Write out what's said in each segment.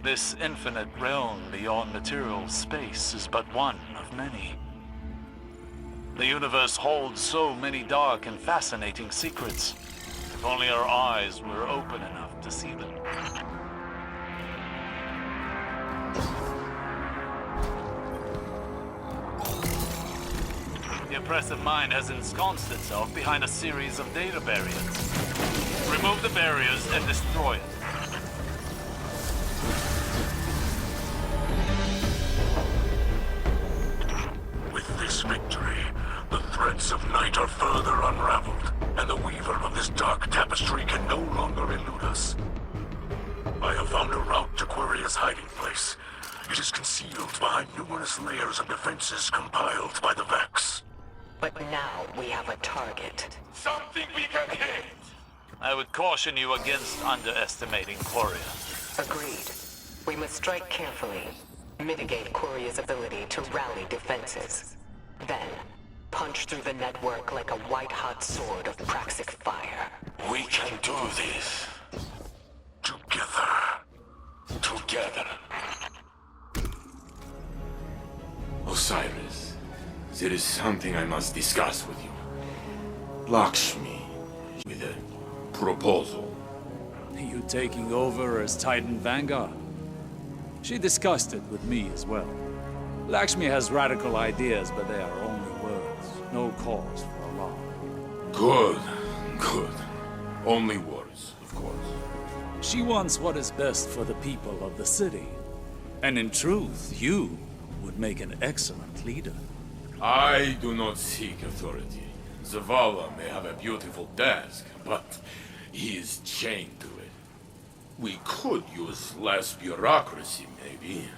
This infinite realm beyond material space is but one of many. The universe holds so many dark and fascinating secrets. If only our eyes were open enough to see them. The oppressive mind has ensconced itself behind a series of data barriers. Remove the barriers and destroy it. With this victory, the threads of night are further unraveled, and the weaver of this dark tapestry can no longer elude us. I have found a route to Quiria's hiding place. It is concealed behind numerous layers of defenses compiled by the Vex. But now we have a target. Something we can hit! I would caution you against underestimating Quria. Agreed. We must strike carefully. Mitigate Quiria's ability to rally defenses. Then, punch through the network like a white-hot sword of praxic fire. We can do this. Together. Together. Osiris, there is something I must discuss with you. Lakshmi, with a proposal. Are you taking over as Titan Vanguard? She discussed it with me as well. Lakshmi has radical ideas, but they are only words. No cause for alarm. Good, good. Only words, of course. She wants what is best for the people of the city. And in truth, you would make an excellent leader. I do not seek authority. Zavala may have a beautiful desk, but he is chained to it. We could use less bureaucracy, maybe.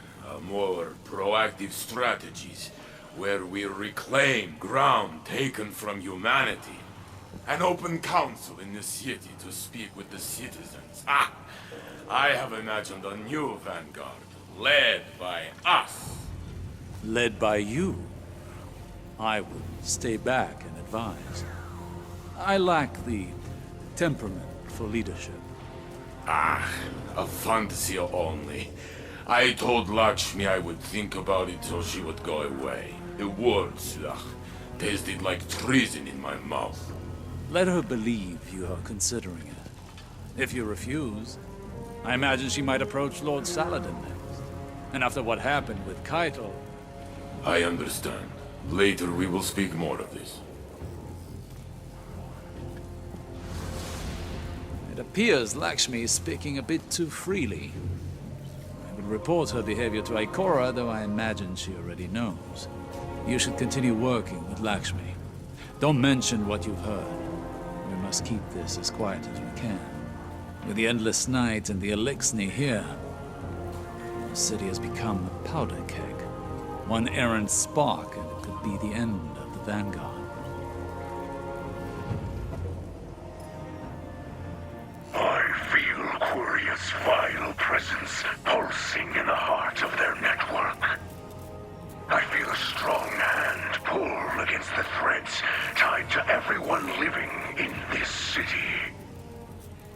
More proactive strategies, where we reclaim ground taken from humanity. An open council in the city to speak with the citizens. I have imagined a new vanguard, led by us. Led by you. I would stay back and advise. I lack the temperament for leadership. A fantasy only. I told Lakshmi I would think about it so she would go away. The words, tasted like treason in my mouth. Let her believe you are considering it. If you refuse, I imagine she might approach Lord Saladin next. And after what happened with Keitel... I understand. Later we will speak more of this. It appears Lakshmi is speaking a bit too freely. I will report her behavior to Ikora, though I imagine she already knows. You should continue working with Lakshmi. Don't mention what you've heard. We must keep this as quiet as we can. With the endless night and the Elixni here, the city has become a powder keg. One errant spark and it could be the end of the Vanguard. I feel Quiria's vile presence pulsing in the heart of their network. I feel a strong hand pull against the threads tied to everyone living in this city.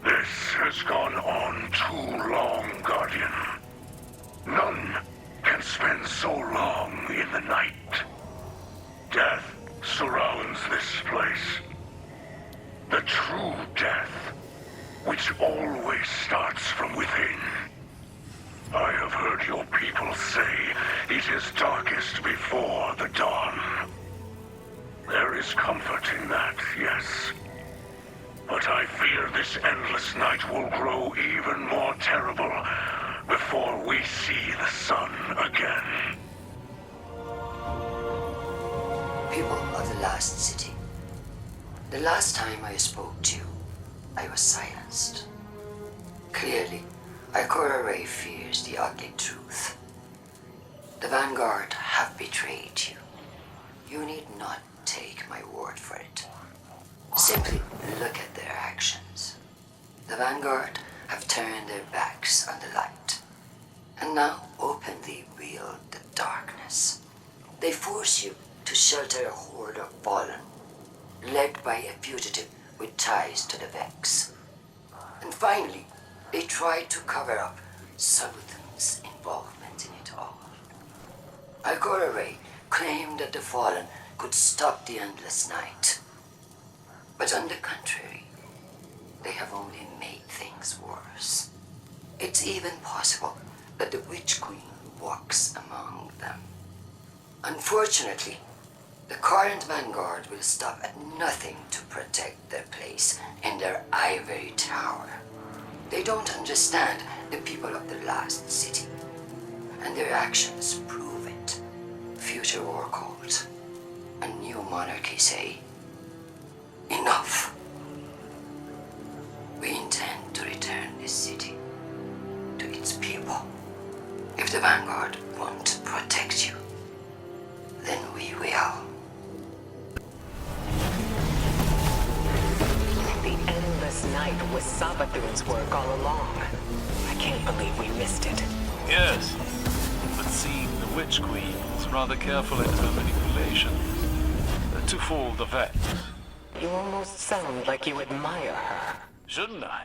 This has gone on too long, Guardian. None can spend so long in the night. Death surrounds this place. The true death, which always starts from within. I have heard your people say it is darkest before the dawn. There is comfort in that, yes. But I fear this endless night will grow even more terrible before we see the sun again. People of the Last City. The last time I spoke to you, I was silenced. Clearly, Ikora Ray fears the ugly truth. The Vanguard have betrayed you. You need not take my word for it. Simply look at their actions. The Vanguard have turned their backs on the light, and now openly wield the darkness. They force you to shelter a horde of fallen, led by a fugitive with ties to the Vex. And finally, they try to cover up some of the Queen's involvement in it all. Ikora Ray claimed that the Fallen could stop the Endless Night. But on the contrary, they have only made things worse. It's even possible that the Witch Queen walks among them. Unfortunately, the current Vanguard will stop at nothing to protect their place in their ivory tower. They don't understand the people of the last city, and their actions prove it. Future War Cult, a new monarchy say, enough. We intend to return this city to its people. If the Vanguard won't protect you, then we will. The Endless Night was Sabathun's work all along. I can't believe we missed it. Yes, but seeing the Witch Queen was rather careful in her manipulation. To fool the vet. You almost sound like you admire her. Shouldn't I?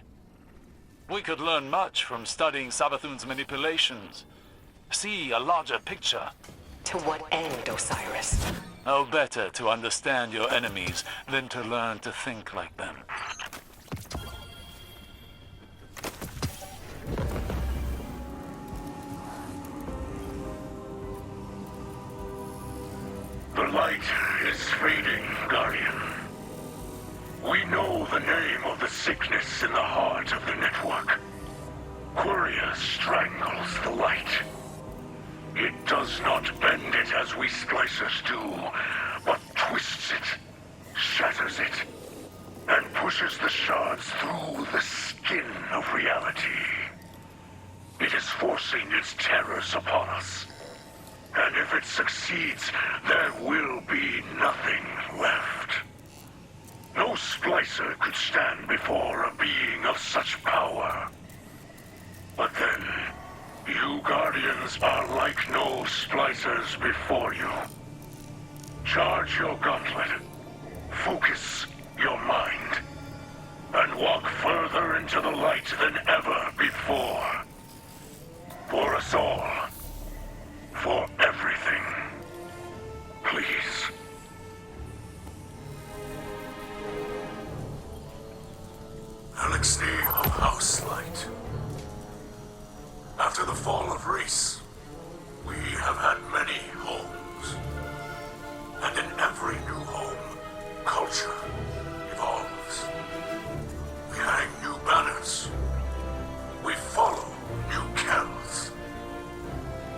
We could learn much from studying Sabathun's manipulations. See a larger picture. To what end, Osiris? Oh, better to understand your enemies than to learn to think like them. The light is fading, Guardian. We know the name of the sickness in the heart of the network. Quria strangles the light. It does not bend it as we splicers do, but twists it, shatters it, and pushes the shards through the skin of reality. It is forcing its terrors upon us. And if it succeeds, there will be nothing left. No splicer could stand before a being of such power. But then, you Guardians are like no splicers before you. Charge your gauntlet, focus your mind, and walk further into the light than ever before. For us all. For everything. Please. Elixir of House Light. After the fall of Reese, we have had many homes. And in every new home, culture evolves. We hang new banners. We follow new kells.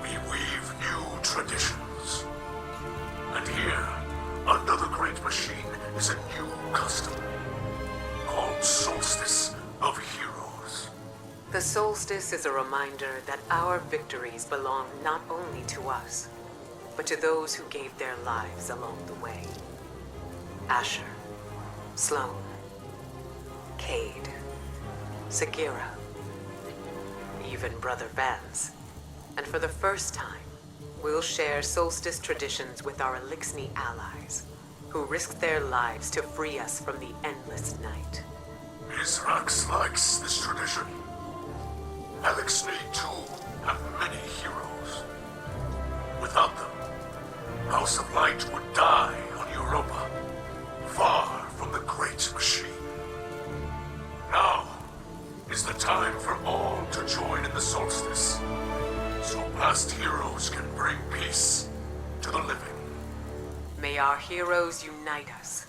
We weave new traditions. And here, under the Great Machine, is a new custom called Solstice of Heroes. The solstice is a reminder that our victories belong not only to us, but to those who gave their lives along the way. Asher, Sloan, Cade, Sagira, even Brother Vance. And for the first time, we'll share solstice traditions with our Elixni allies, who risked their lives to free us from the endless night. Mizrax likes this tradition. Elixni, too, have many heroes. Without them, House of Light would die on Europa, far from the Great Machine. Now is the time for all to join in the solstice, so past heroes can bring peace to the living. May our heroes unite us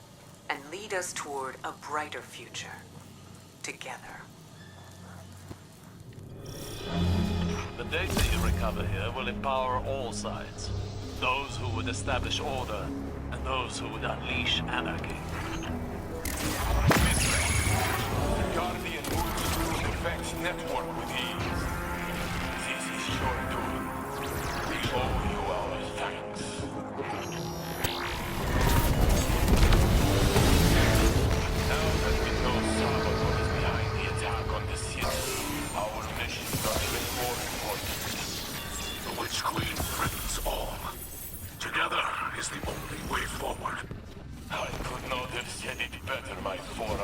and lead us toward a brighter future, together. The data you recover here will empower all sides. Those who would establish order, and those who would unleash anarchy. The Guardian moves through the Vex network with ease. This is your doing. We owe you our thanks. Now that we know Salvador is behind the attack on the city, our missions are even more important. The Witch Queen threatens all. Together is the only way forward. I could not have said it better, my form.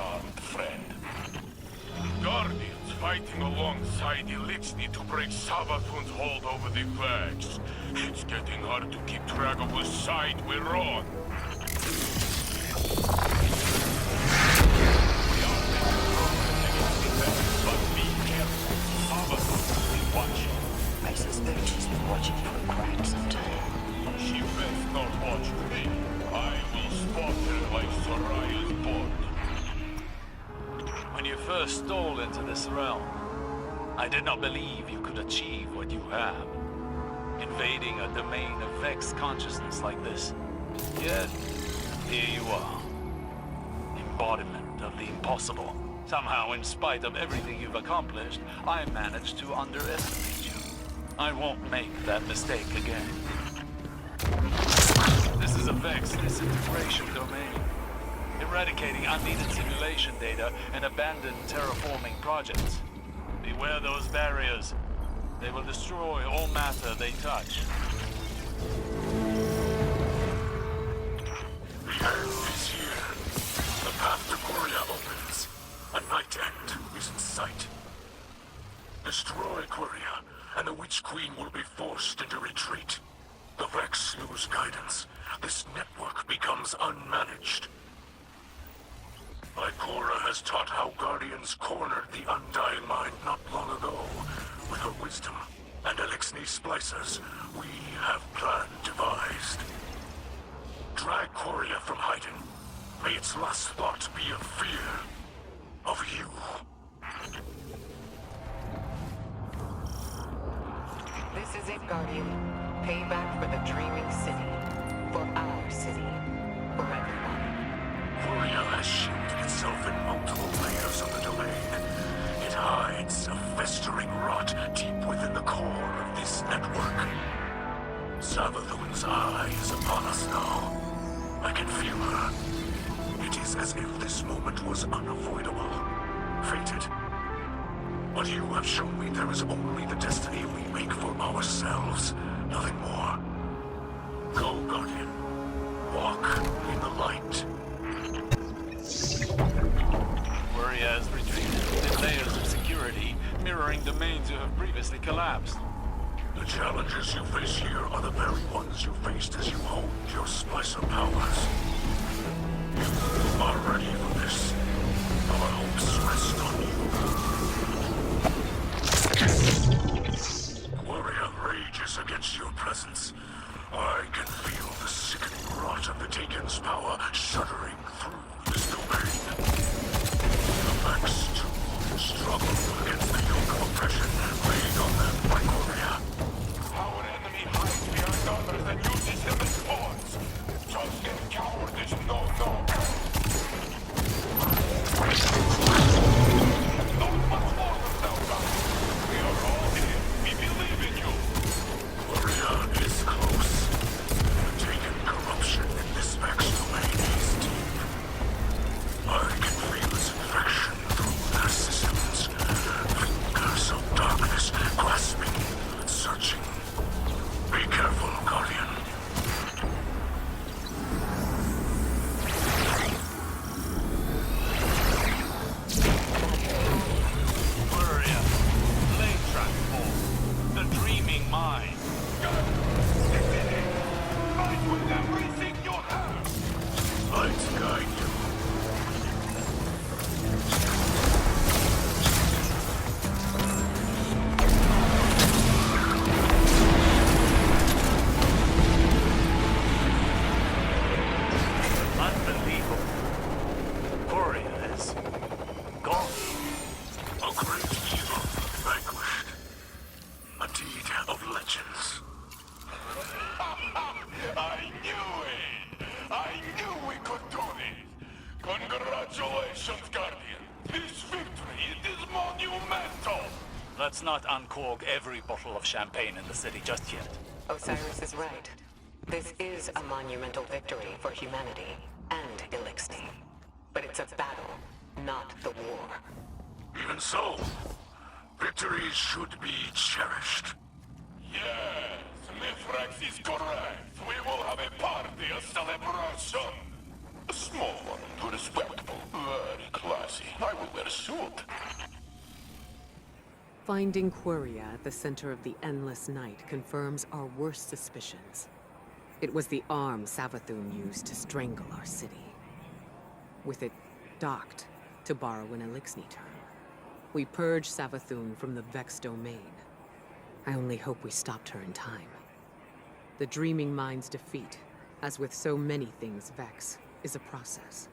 fighting alongside Elixni to break Savathun's hold over the Vex. It's getting hard to keep track of which side we're on. We are making progress against the Vex, but be careful. Savathun is watching. I suspect she's been watching for quite some time. She best not watch me. I will spot her like Soraya's board. When you first stole into this realm, I did not believe you could achieve what you have. Invading a domain of Vex consciousness like this. Yet, here you are. Embodiment of the impossible. Somehow, in spite of everything you've accomplished, I managed to underestimate you. I won't make that mistake again. This is a Vex disintegration domain. Eradicating unneeded simulation data and abandoned terraforming projects. Beware those barriers. They will destroy all matter they touch. The end is here. The path to Quria opens. A night end is in sight. Destroy Quria, and the Witch Queen will be forced into retreat. The Vex lose guidance. This network becomes unmanaged. Ikora has taught how Guardians cornered the Undying Mind not long ago. With her wisdom and Elixni splicers, we have plan devised. Drag Quria from hiding. May its last thought be of fear. Of you. This is it, Guardian. Payback for the Dreaming City. For our city. For everyone. Quria has shielded itself in multiple layers of the domain. It hides a festering rot deep within the core of this network. Savathun's eye is upon us now. I can feel her. It is as if this moment was unavoidable. Fated. But you have shown me there is only the destiny we make for ourselves. Nothing more. Go, Guardian. Walk in the light. Quria has retreated within layers of security, mirroring domains you have previously collapsed. The challenges you face here are the very ones you faced as you honed your splicer powers. You are ready for this. Our hopes rest on you. Warrior rages against your presence. I can feel the sickening rot of the Taken's power shuddering through this domain. The Vex, too, struggle against the yoke of oppression laid on them by Warrior. Our enemy hides behind others and uses them as pawns. Just and cowardice, no. Not much more now, guys. We are all here. We believe in you. Warrior is close. The Taken corruption in this Vex domain is deep. I can feel its infection through their systems. Fingers of darkness grasping, searching. Be careful, Guardian. Quria, flame transform, the dreaming mind. Fight with everything you have. Light guide you. Unbelievable. Quria is gone. A great evil vanquished. A deed of legends. I knew it! I knew we could do this! Congratulations, Guardian! This victory, it is monumental! Let's not uncork every bottle of champagne in the city just yet. Osiris is right. This is a monumental victory for humanity and Elixni. But it's a battle, not the war. Even so, victories should be cherished. Yes, Mithrax is correct. We will have a party, a celebration. A small one, respectable, very classy. I will wear a suit. Finding Quria at the center of the Endless Night confirms our worst suspicions. It was the arm Savathun used to strangle our city. With it docked, to borrow an Elixni term, we purged Savathun from the Vex domain. I only hope we stopped her in time. The Dreaming Mind's defeat, as with so many things Vex, is a process.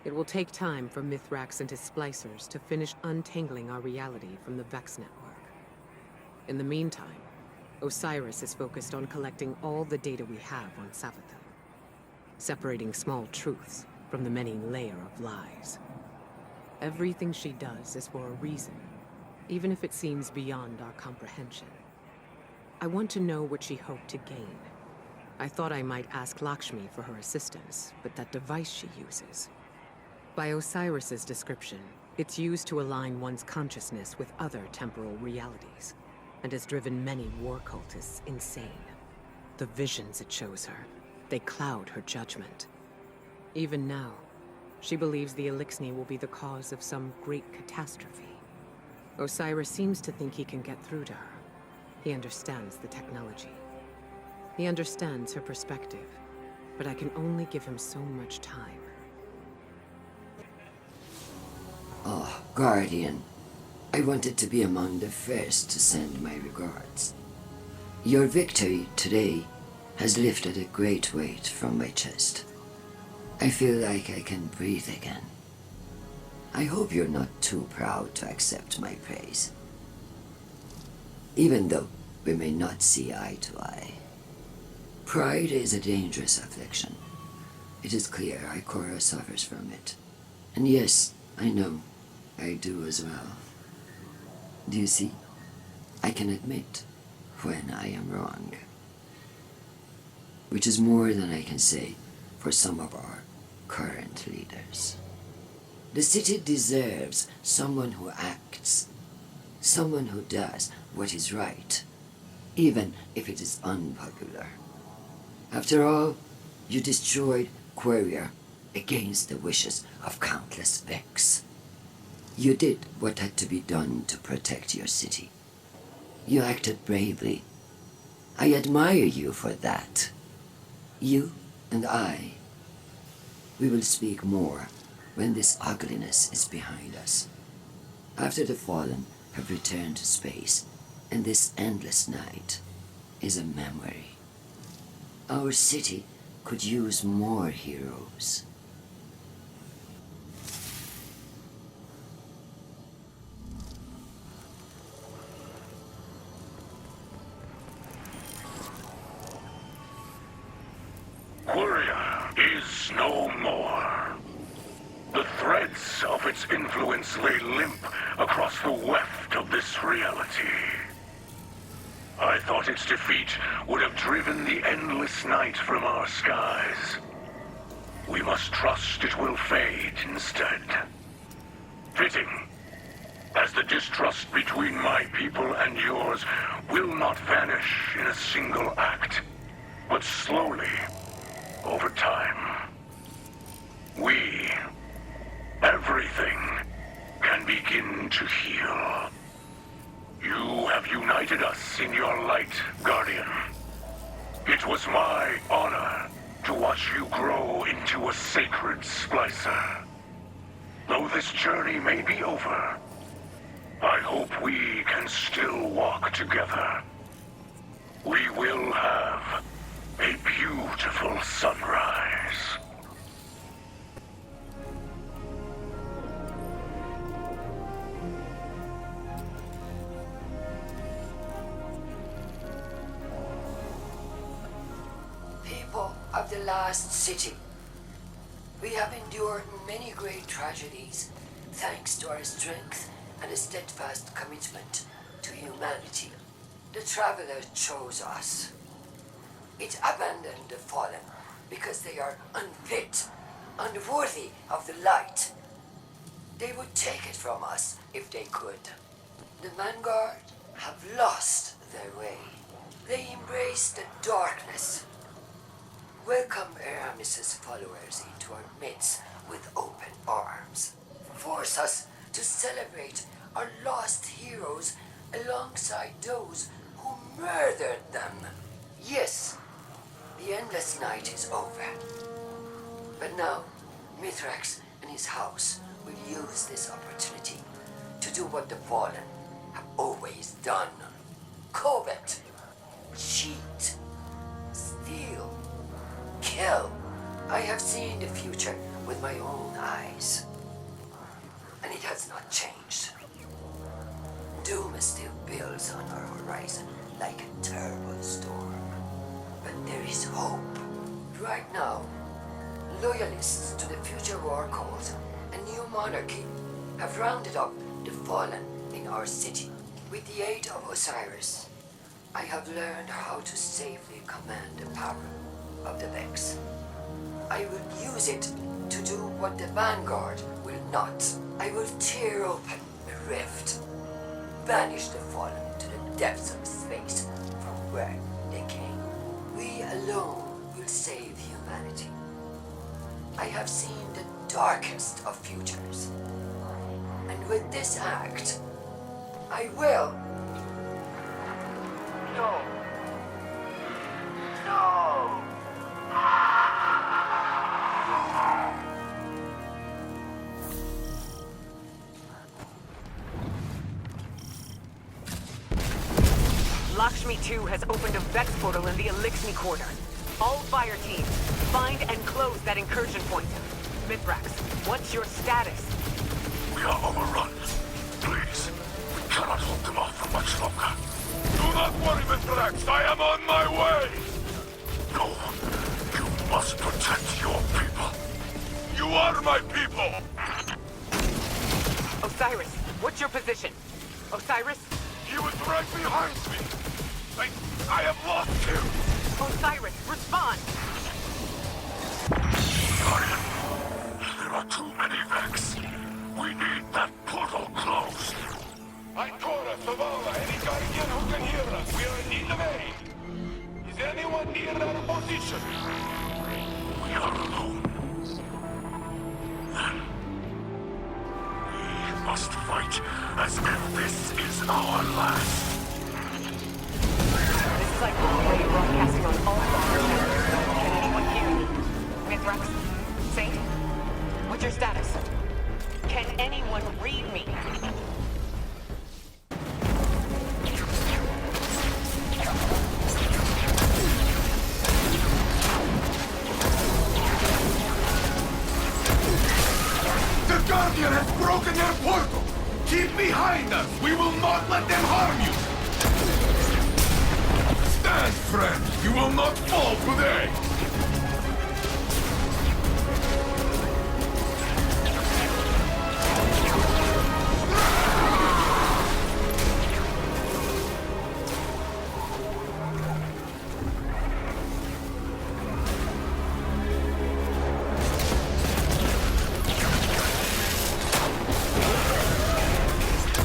It will take time for Mithrax and his splicers to finish untangling our reality from the Vex network. In the meantime, Osiris is focused on collecting all the data we have on Savathun, separating small truths from the many layer of lies. Everything she does is for a reason, even if it seems beyond our comprehension. I want to know what she hoped to gain. I thought I might ask Lakshmi for her assistance, but that device she uses... By Osiris's description, it's used to align one's consciousness with other temporal realities, and has driven many war cultists insane. The visions it shows her, they cloud her judgment. Even now, she believes the Elixni will be the cause of some great catastrophe. Osiris seems to think he can get through to her. He understands the technology. He understands her perspective, but I can only give him so much time. Oh, Guardian, I wanted to be among the first to send my regards. Your victory today has lifted a great weight from my chest. I feel like I can breathe again. I hope you're not too proud to accept my praise. Even though we may not see eye to eye. Pride is a dangerous affliction. It is clear Ikora suffers from it. And yes, I know, I do as well. Do you see? I can admit when I am wrong. Which is more than I can say for some of our current leaders. The city deserves someone who acts, someone who does what is right, even if it is unpopular. After all, you destroyed Quria against the wishes of countless Vex. You did what had to be done to protect your city. You acted bravely. I admire you for that. You and I. We will speak more when this ugliness is behind us. After the Fallen have returned to space, and this endless night is a memory. Our city could use more heroes. Quria is no more. The threads of its influence lay limp across the weft of this reality. I thought its defeat would have driven the endless night from our skies. We must trust it will fade instead. Fitting, as the distrust between my people and yours will not vanish in a single act, but slowly, over time. We, everything, can begin to heal. You have united us in your light, Guardian. It was my honor to watch you grow into a sacred splicer. Though this journey may be over, I hope we can still walk together. We will have a beautiful sunrise. People of the Last City, we have endured many great tragedies thanks to our strength and a steadfast commitment to humanity. The Traveler chose us. It abandoned the Fallen because they are unfit, unworthy of the light. They would take it from us if they could. The Vanguard have lost their way. They embrace the darkness. Welcome Aramis's followers into our midst with open arms. Force us to celebrate our lost heroes alongside those who murdered them. Yes, the endless night is over. But now, Mithrax and his house will use this opportunity to do what the Fallen have always done. Covet, cheat, steal, kill. I have seen the future with my own eyes, and it has not changed. Doom still builds on our horizon like a terrible storm. But there is hope. Right now, loyalists to the future war cause and new monarchy have rounded up the Fallen in our city. With the aid of Osiris, I have learned how to safely command the power of the Vex. I will use it to do what the Vanguard will not. I will tear open a rift, banish the Fallen to the depths of space from where they came. We alone will save humanity. I have seen the darkest of futures. And with this act, I will... No. No! Lakshmi 2 has opened a Vex portal in the Elixni quarter. All fire teams, find and close that incursion point. Mithrax, what's your status? We are overrun. Please, we cannot hold them off for much longer. Do not worry, Mithrax. I am on my way. No, you must protect your people. You are my people. Osiris, what's your position? Osiris? He was right behind me. I have lost him. Osiris, respond! Guardian, there are too many Vex. We need that portal closed. Ikora, Zavala, any Guardian who can hear us. We are in need of aid. Is anyone near our position? We are alone. Then, we must fight as if this is our last. This cycle relay broadcasting on all fire channels. Can anyone hear me? Mithrax? Saint? What's your status? Can anyone read me? The Guardian has broken their portal! Keep behind us! We will not let them harm you! Stand, friend! You will not fall today!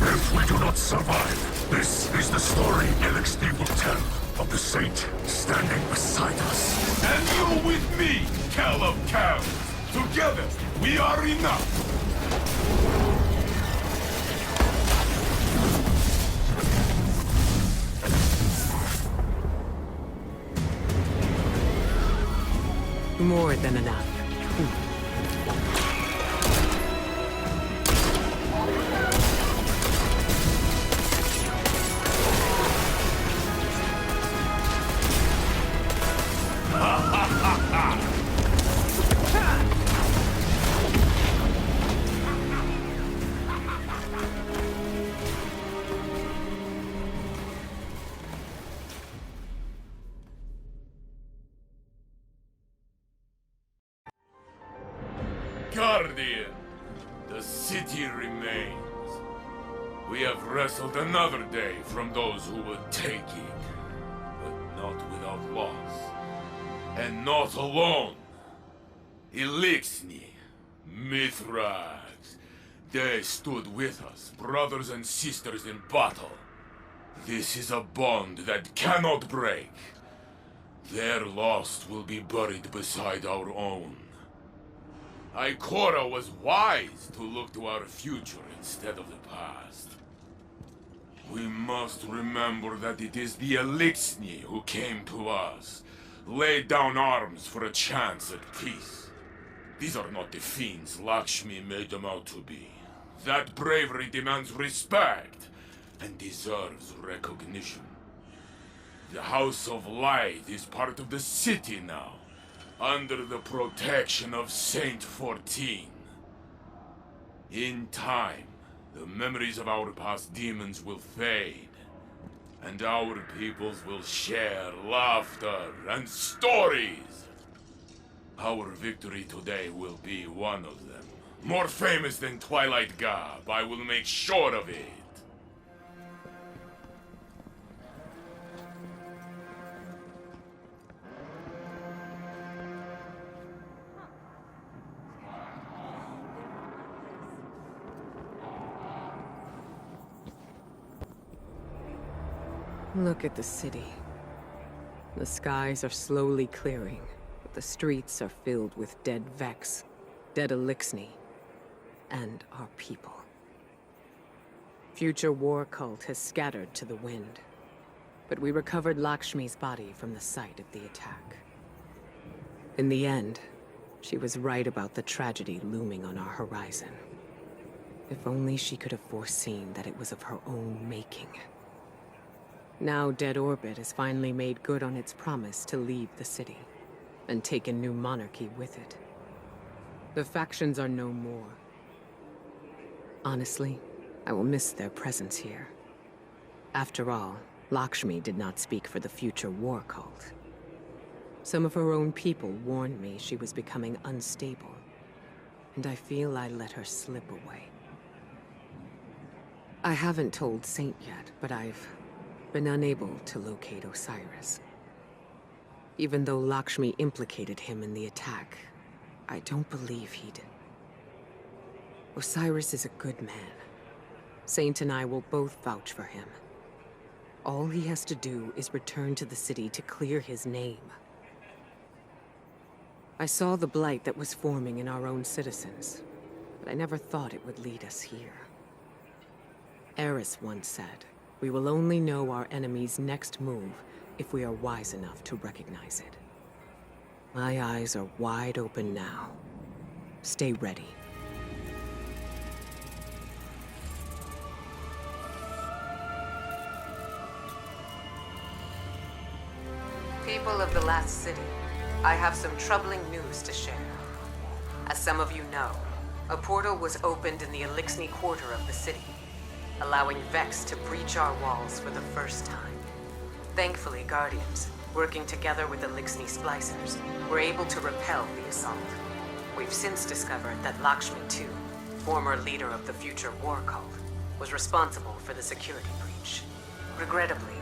If we do not survive, this is the story Elixir will tell of the Saint standing beside us. And you with me, Cal of Cows! Together, we are enough! More than enough. Guardian, the city remains. We have wrestled another day from those who were taking, but not without loss. And not alone. Elixni, Mithrax, they stood with us, brothers and sisters in battle. This is a bond that cannot break. Their loss will be buried beside our own. Ikora was wise to look to our future instead of the past. We must remember that it is the Elixni who came to us, laid down arms for a chance at peace. These are not the fiends Lakshmi made them out to be. That bravery demands respect and deserves recognition. The House of Light is part of the city now, under the protection of Saint 14. In time, the memories of our past demons will fade, and our peoples will share laughter and stories. Our victory today will be one of them. More famous than Twilight Gab, I will make sure of it. Look at the city. The skies are slowly clearing, but the streets are filled with dead Vex, dead Elixni, and our people. Future war cult has scattered to the wind, but we recovered Lakshmi's body from the site of the attack. In the end, she was right about the tragedy looming on our horizon. If only she could have foreseen that it was of her own making. Now Dead Orbit has finally made good on its promise to leave the city, and take a new monarchy with it. The factions are no more. Honestly, I will miss their presence here. After all, Lakshmi did not speak for the future war cult. Some of her own people warned me she was becoming unstable, and I feel I let her slip away. I haven't told Saint yet, but I've been unable to locate Osiris. Even though Lakshmi implicated him in the attack, I don't believe he'd... Osiris is a good man. Saint and I will both vouch for him. All he has to do is return to the city to clear his name. I saw the blight that was forming in our own citizens, but I never thought it would lead us here. Eris once said, "We will only know our enemy's next move if we are wise enough to recognize it." My eyes are wide open now. Stay ready. People of the last city, I have some troubling news to share. As some of you know, a portal was opened in the Elixni quarter of the city, allowing Vex to breach our walls for the first time. Thankfully, Guardians, working together with Elixni splicers, were able to repel the assault. We've since discovered that Lakshmi too, former leader of the future war cult, was responsible for the security breach. Regrettably,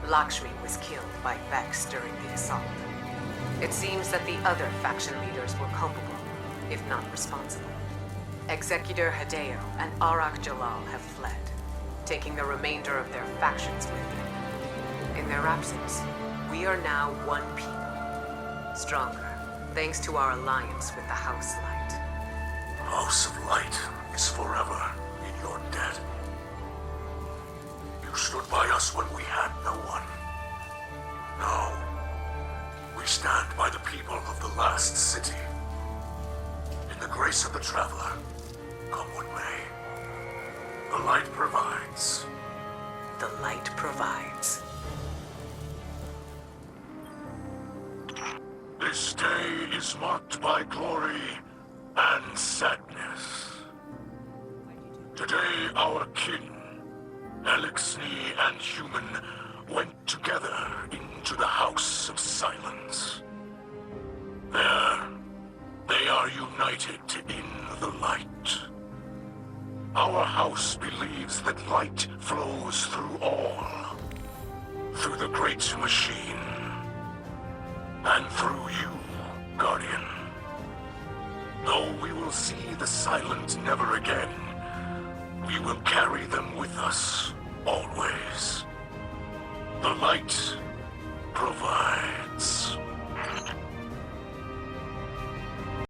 Lakshmi was killed by Vex during the assault. It seems that the other faction leaders were culpable, if not responsible. Executor Hideo and Arak Jalal have fled, taking the remainder of their factions with them. In their absence, we are now one people. Stronger, thanks to our alliance with the House Light. House of Light is forever in your debt. You stood by us when we had no one. Now, we stand by the people of the last city. In the grace of the Traveler, come what may. The light provides. The light provides. This day is marked by glory and sadness. Today our kin, Elixni and human, went together into the House of Silence. There, they are united in the light. Our house believes that light flows through all. Through the great machine. And through you, Guardian. Though we will see the Silent never again, we will carry them with us, always. The light provides.